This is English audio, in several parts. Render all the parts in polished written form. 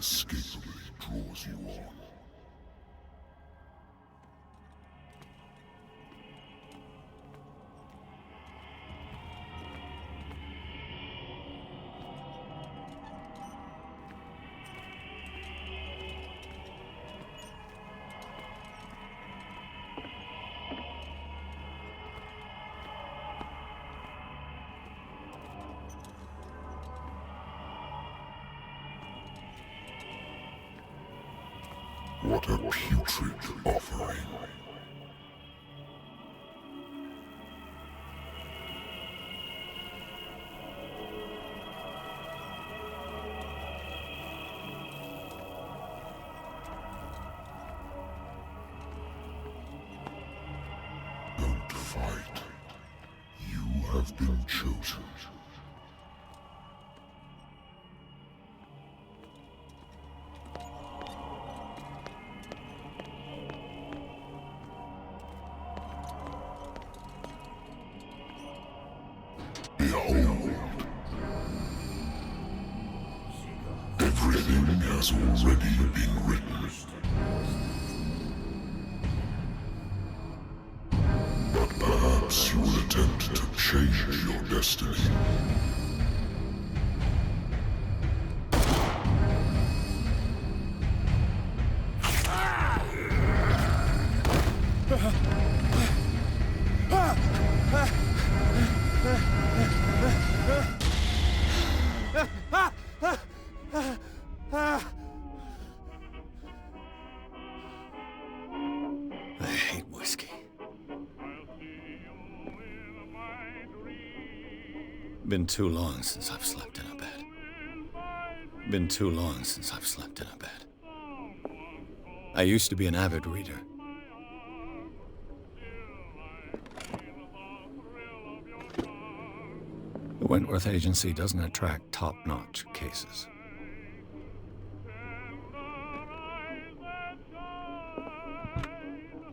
inescapably draws you on. What a putrid offering. Don't fight. You have been chosen. Behold. Everything has already been written. But perhaps you will attempt to change your destiny. I hate whiskey. Been too long since I've slept in a bed. Been too long since I've slept in a bed. I used to be an avid reader. The Wentworth Agency doesn't attract top-notch cases.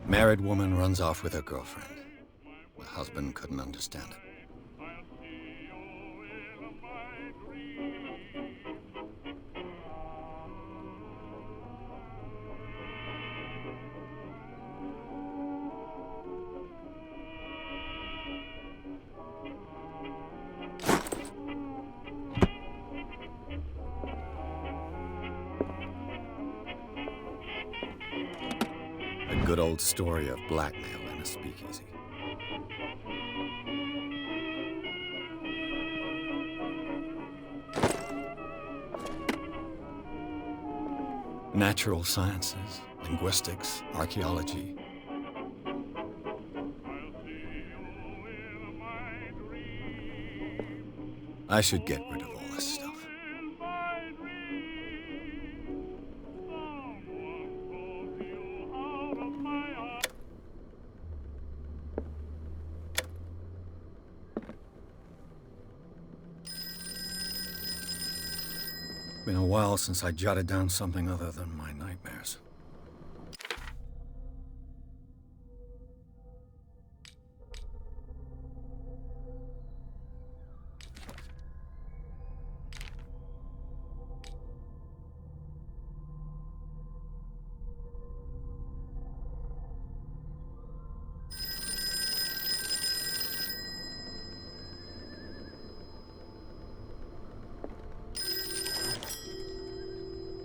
Married woman runs off with her girlfriend. The husband couldn't understand it. A good old story of blackmail in a speakeasy. Natural sciences, linguistics, archaeology. I should get rid of all this stuff. Been a while since I jotted down something other than my nightmares.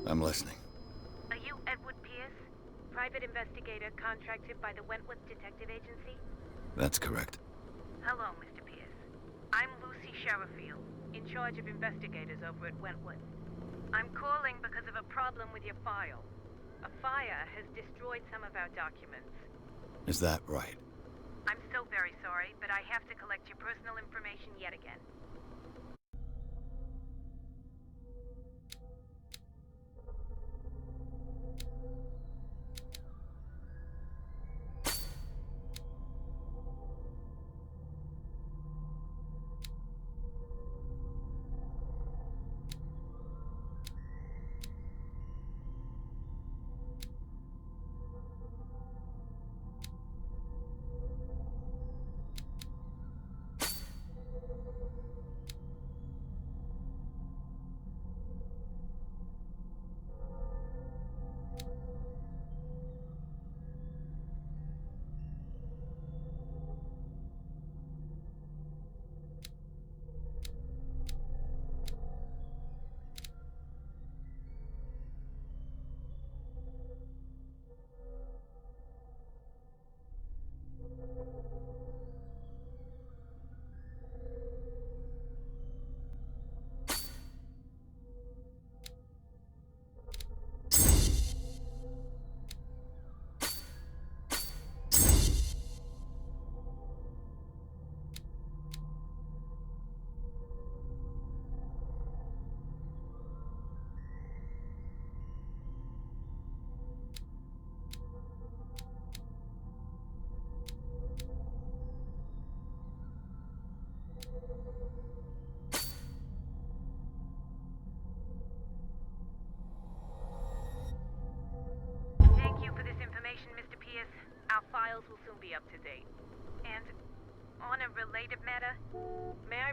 I'm listening. Are you Edward Pierce, private investigator contracted by the Wentworth Detective Agency? That's correct. Hello, Mr. Pierce. I'm Lucy Sherifield, in charge of investigators over at Wentworth. I'm calling because of a problem with your file. A fire has destroyed some of our documents. Is that right? I'm so very sorry, but I have to collect your personal information yet again.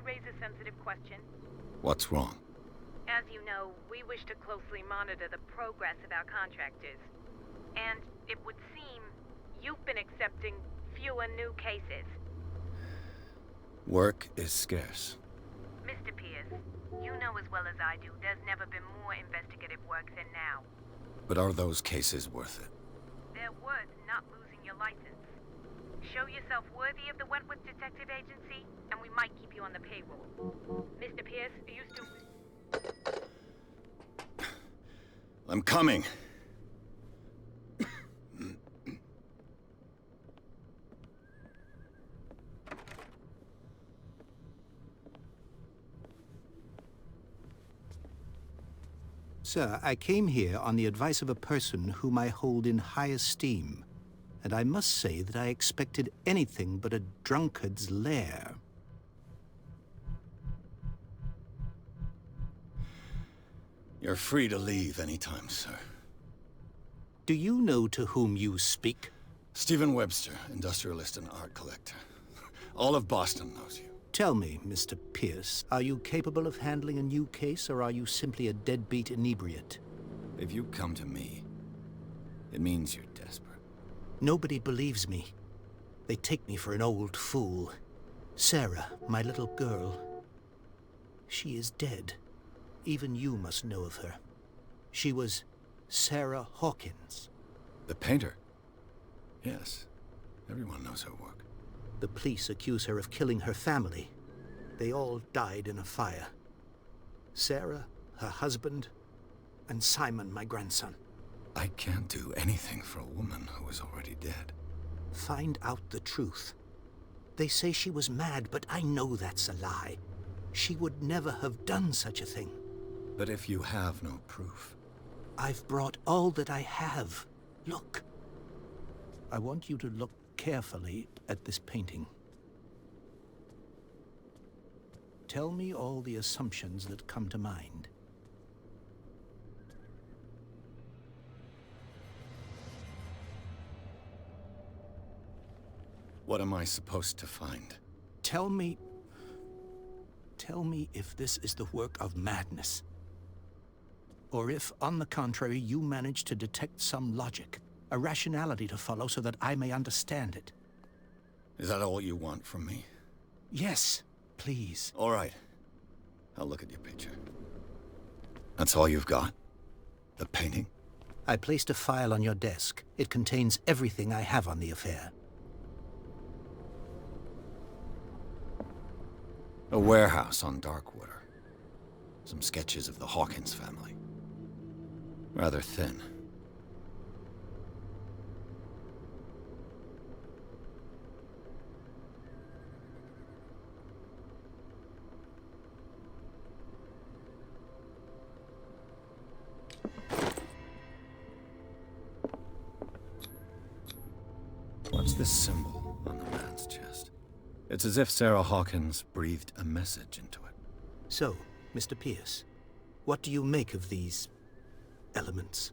raise a sensitive question? What's wrong? As you know, we wish to closely monitor the progress of our contractors. And it would seem you've been accepting fewer new cases. Work is scarce. Mr. Pierce, you know as well as I do there's never been more investigative work than now. But are those cases worth it? They're worth not losing your license. Show yourself worthy of the Wentworth Detective Agency, and we might keep you on the payroll. Mr. Pierce, are you still... I'm coming. Sir, I came here on the advice of a person whom I hold in high esteem, and I must say that I expected anything but a drunkard's lair. You're free to leave anytime, sir. Do you know to whom you speak? Stephen Webster, industrialist and art collector. All of Boston knows you. Tell me, Mr. Pierce, are you capable of handling a new case, or are you simply a deadbeat inebriate? If you come to me, it means you're desperate. Nobody believes me. They take me for an old fool. Sarah, my little girl, she is dead. Even you must know of her. She was Sarah Hawkins. The painter? Yes. Everyone knows her work. The police accuse her of killing her family. They all died in a fire. Sarah, her husband, and Simon, my grandson. I can't do anything for a woman who is already dead. Find out the truth. They say she was mad, but I know that's a lie. She would never have done such a thing. But if you have no proof... I've brought all that I have. Look. I want you to look carefully at this painting. Tell me all the assumptions that come to mind. What am I supposed to find? Tell me if this is the work of madness. Or if, on the contrary, you manage to detect some logic, a rationality to follow so that I may understand it. Is that all you want from me? Yes, please. All right. I'll look at your picture. That's all you've got? The painting? I placed a file on your desk. It contains everything I have on the affair. A warehouse on Darkwater. Some sketches of the Hawkins family. Rather thin. What's this symbol on the man's chest? It's as if Sarah Hawkins breathed a message into it. So, Mr. Pierce, what do you make of these elements?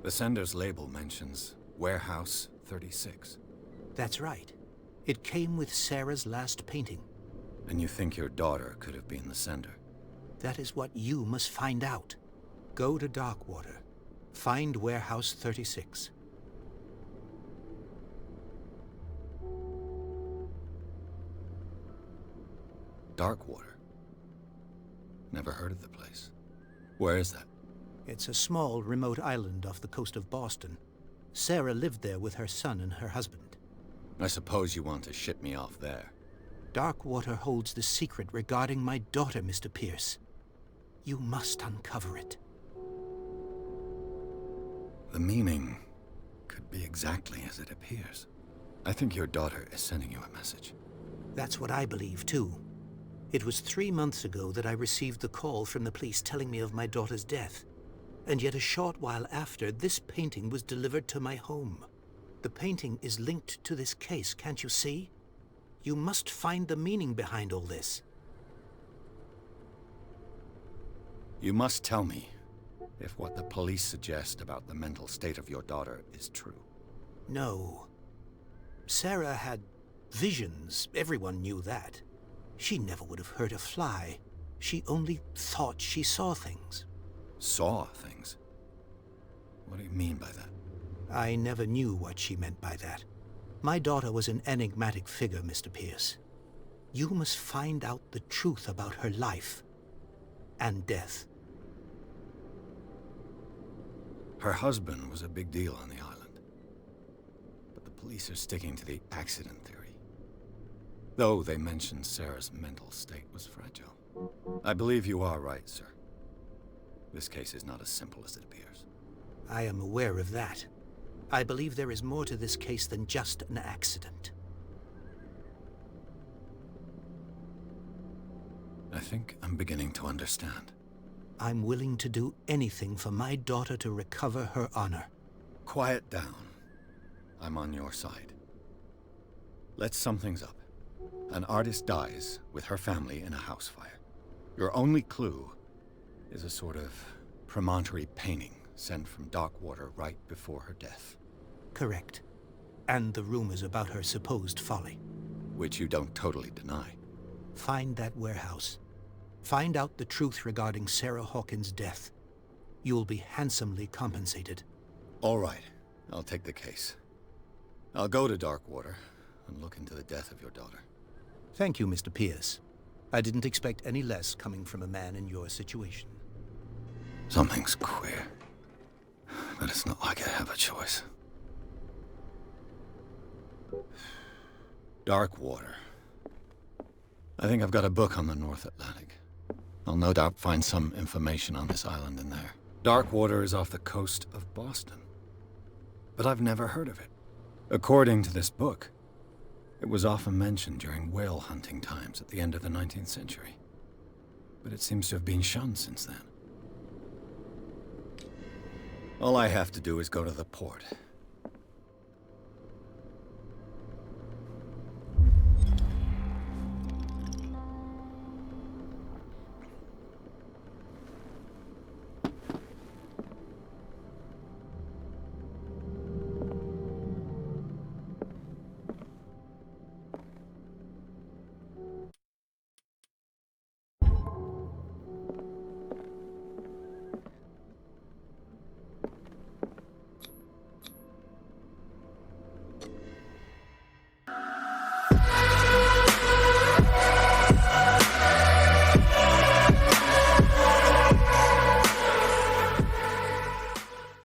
The sender's label mentions Warehouse 36. That's right. It came with Sarah's last painting. And you think your daughter could have been the sender? That is what you must find out. Go to Darkwater. Find Warehouse 36. Darkwater? Never heard of the place. Where is that? It's a small, remote island off the coast of Boston. Sarah lived there with her son and her husband. I suppose you want to ship me off there. Darkwater holds the secret regarding my daughter, Mr. Pierce. You must uncover it. The meaning could be exactly as it appears. I think your daughter is sending you a message. That's what I believe, too. It was 3 months ago that I received the call from the police telling me of my daughter's death. And yet a short while after, this painting was delivered to my home. The painting is linked to this case, can't you see? You must find the meaning behind all this. You must tell me if what the police suggest about the mental state of your daughter is true. No. Sarah had visions. Everyone knew that. She never would have hurt a fly. She only thought she saw things. Saw things? What do you mean by that? I never knew what she meant by that. My daughter was an enigmatic figure, Mr. Pierce. You must find out the truth about her life and death. Her husband was a big deal on the island. But the police are sticking to the accident theory. Though they mentioned Sarah's mental state was fragile. I believe you are right, sir. This case is not as simple as it appears. I am aware of that. I believe there is more to this case than just an accident. I think I'm beginning to understand. I'm willing to do anything for my daughter to recover her honor. Quiet down. I'm on your side. Let's sum things up. An artist dies with her family in a house fire. Your only clue is a sort of promontory painting sent from Darkwater right before her death. Correct. And the rumors about her supposed folly. Which you don't totally deny. Find that warehouse. Find out the truth regarding Sarah Hawkins' death. You'll be handsomely compensated. All right. I'll take the case. I'll go to Darkwater and look into the death of your daughter. Thank you, Mr. Pierce. I didn't expect any less coming from a man in your situation. Something's queer. But it's not like I have a choice. Darkwater. I think I've got a book on the North Atlantic. I'll no doubt find some information on this island in there. Darkwater is off the coast of Boston. But I've never heard of it. According to this book, it was often mentioned during whale hunting times at the end of the 19th century. But it seems to have been shunned since then. All I have to do is go to the port